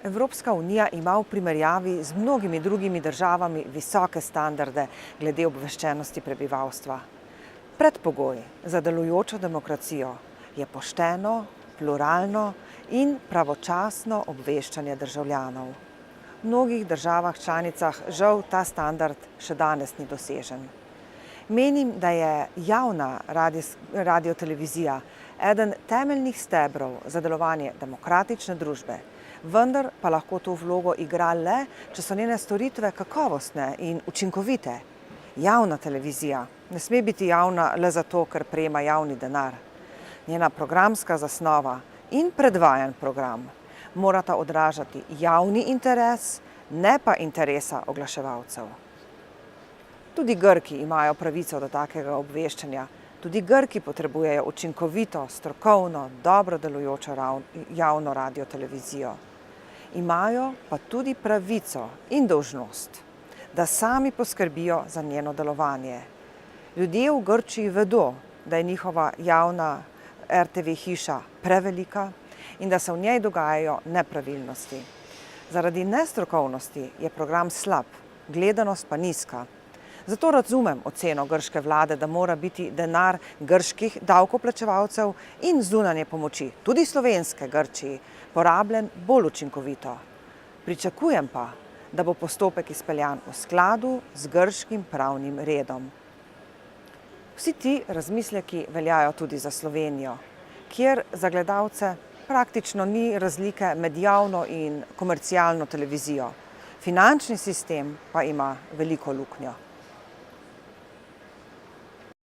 Evropska unija ima v primerjavi z mnogimi drugimi državami visoke standarde glede obveščenosti prebivalstva. Predpogoj za delujočo demokracijo je pošteno, pluralno in pravočasno obveščanje državljanov. V mnogih državah članicah žal ta standard še danes ni dosežen. Menim, da je javna radiotelevizija eden temeljnih stebrov za delovanje demokratične družbe, vendar pa lahko to vlogo igra le, če so njene storitve kakovostne in učinkovite. Javna televizija ne sme biti javna le zato, ker prejema javni denar. Njena programska zasnova in predvajan program morata odražati javni interes, ne pa interesa oglaševalcev. Tudi Grki imajo pravico do takega obveščanja. Tudi Grki potrebujejo učinkovito, strokovno, dobro delujočo javno radiotelevizijo. Imajo pa tudi pravico in dolžnost, da sami poskrbijo za njeno delovanje. Ljudje v Grčiji vedo, da je njihova javna RTV hiša prevelika in da se v njej dogajajo nepravilnosti. Zaradi nestrokovnosti je program slab, gledanost pa nizka. Zato razumem oceno grške vlade, da mora biti denar grških davkoplačevalcev in zunanje pomoči, tudi slovenske Grčiji, porabljen bolj učinkovito. Pričakujem pa, da bo postopek izpeljan v skladu z grškim pravnim redom. Vsi ti razmisleki veljajo tudi za Slovenijo, kjer za gledalce praktično ni razlike med javno in komercialno televizijo. Finančni sistem pa ima veliko luknjo.